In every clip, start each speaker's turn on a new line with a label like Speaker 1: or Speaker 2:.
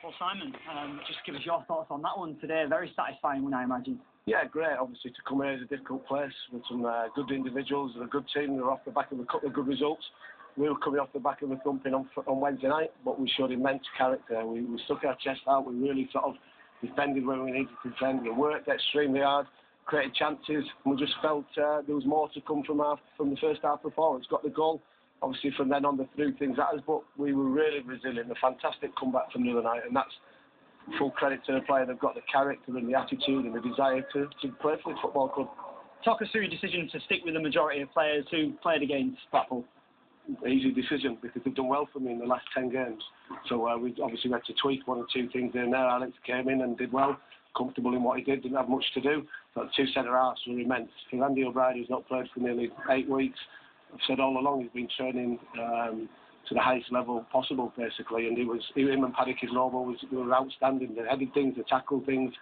Speaker 1: Well, Simon, just give us your thoughts on that one today. Very satisfying one, I imagine.
Speaker 2: Yeah, great. Obviously, to come here is a difficult place with some good individuals and a good team. They were off the back of a couple of good results. We were coming off the back of a thumping on Wednesday night, but we showed immense character. We stuck our chest out. We really sort of defended when we needed to defend. We worked extremely hard, created chances, and we just felt there was more to come from the first half performance. Got the goal. Obviously, from then on, they threw things at us, but we were really resilient. A fantastic comeback from the other night, and that's full credit to the player. They've got the character and the attitude and the desire to play for the football club.
Speaker 1: Talk us through your decision to stick with the majority of players who played against Blackpool.
Speaker 2: Easy decision, because they've done well for me in the last 10 games. So we obviously had to tweak one or two things in there. Alex came in and did well, comfortable in what he did, didn't have much to do. But two centre-halves were immense. For Andy O'Brien, who's not played for nearly 8 weeks, I've said all along he's been training to the highest level possible, basically. And him and Paddy Kislovo were outstanding. They headed things, they tackled things.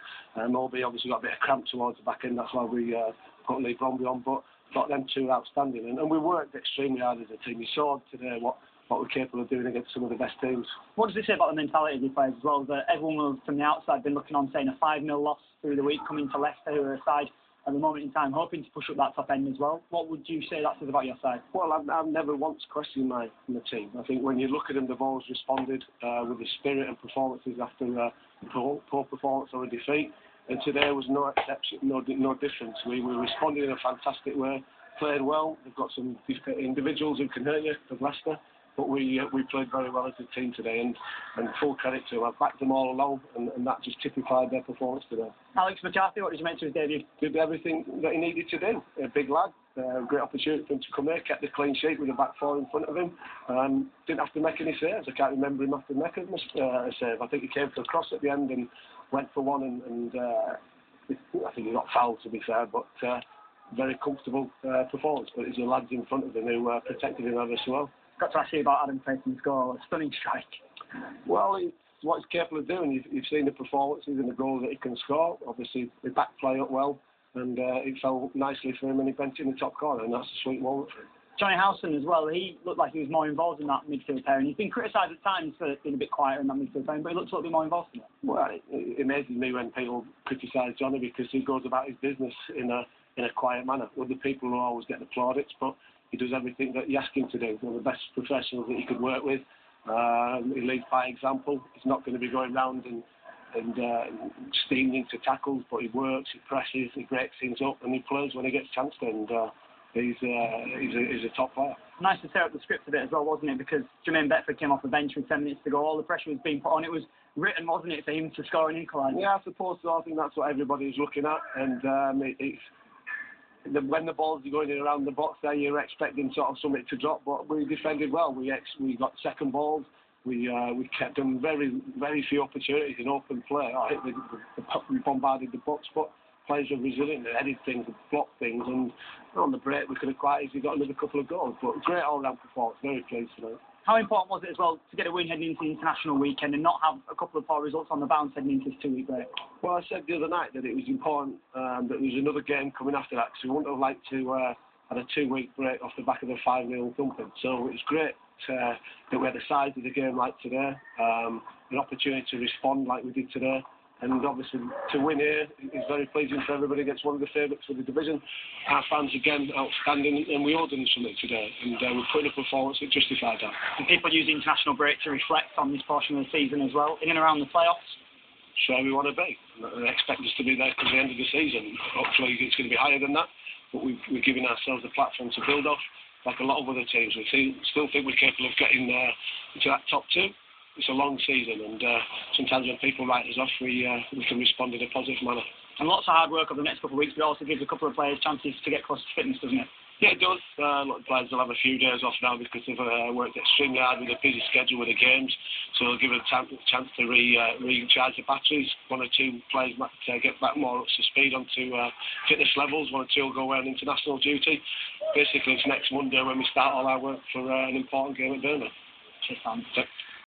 Speaker 2: Moby obviously got a bit of cramp towards the back end. That's why we put Lee Bromby on. But got them two outstanding. And we worked extremely hard as a team. You saw today what we're capable of doing against some of the best teams.
Speaker 1: What does it say about the mentality of the players as well? That everyone will, from the outside, been looking on saying a 5-0 loss through the week, coming to Leicester, who are a side at the moment in time hoping to push up that top end as well. What would you say that says about your side?
Speaker 2: Well, I've never once questioned my team. I think when you look at them, they've always responded with the spirit and performances after poor performance or a defeat. And today was no exception, no difference. We responded in a fantastic way, played well. They've got some individuals who can hurt you, of Leicester. But we played very well as a team today, and full credit to them. I've backed them all along, and that just typified their performance today.
Speaker 1: Alex McCarthy, what did you make to his debut?
Speaker 2: Did everything that he needed to do. A big lad, great opportunity for him to come here, kept the clean sheet with the back four in front of him. Didn't have to make any saves. I can't remember him having to make a save. I think he came for a cross at the end and went for one, and I think he got fouled, to be fair, but very comfortable performance. But it's the lads in front of him who protected him ever so well.
Speaker 1: Got to ask you about Adam Grayson's goal, a stunning strike.
Speaker 2: Well, it's what he's capable of doing. You've seen the performances and the goals that he can score. Obviously, the back play up well, and it fell nicely for him, and he bent in the top corner, and that's a sweet moment for him.
Speaker 1: Johnny Howson as well, he looked like he was more involved in that midfield pair, and he's been criticised at times for being a bit quieter in that midfield pair, but he looks a little bit more involved in it.
Speaker 2: Well, it amazes me when people criticise Johnny, because he goes about his business in a quiet manner. Other people will always get the plaudits, but he does everything that you ask him to do. One of the best professionals that you could work with. He leads by example. He's not going to be going round and steaming into tackles, but he works, he presses, he breaks things up, and he plays when he gets a chance to. And he's a top player.
Speaker 1: Nice to tear up the script a bit as well, wasn't it? Because Jermaine Beckford came off the bench with 10 minutes to go. All the pressure was being put on. It was written, wasn't it, for him to score an equaliser?
Speaker 2: Yeah, I suppose so. I think that's what everybody's looking at, and when the balls are going in around the box there, you're expecting sort of something to drop, but we defended well. We got second balls. We kept them very few opportunities in open play. We bombarded the box, but players are resilient. They headed things, they blocked things, and on the break we could have quite easily got another couple of goals. But great all-round performance. Very pleased tonight.
Speaker 1: How important was it as well to get a win heading into the international weekend and not have a couple of poor results on the bounce heading into this 2-week break?
Speaker 2: Well, I said the other night that it was important that there was another game coming after that, because we wouldn't have liked to have a 2-week break off the back of a 5-0 thumping. So it was great that we had the size of the game like today, an opportunity to respond like we did today. And obviously, to win here is very pleasing for everybody against one of the favourites for the division. Our fans, again, outstanding, and we owed them something today. And we're putting a performance that justified that.
Speaker 1: And people use the international break to reflect on this portion of the season as well, in and around the playoffs.
Speaker 2: So we want to be. I expect us to be there to the end of the season. Hopefully, it's going to be higher than that. But we're giving ourselves a platform to build off, like a lot of other teams. We still think we're capable of getting into that top two. It's a long season, and sometimes when people write us off, we can respond in a positive manner.
Speaker 1: And lots of hard work over the next couple of weeks, but it also gives a couple of players chances to get close to fitness, doesn't it?
Speaker 2: Yeah, it does. A lot of players will have a few days off now because they've worked extremely hard with a busy schedule with the games, so they'll give it a chance to recharge the batteries. One or two players might get back more up to speed onto fitness levels. One or two will go away on international duty. Basically, it's next Monday when we start all our work for an important game at Burnley.
Speaker 1: Cheers, Sam.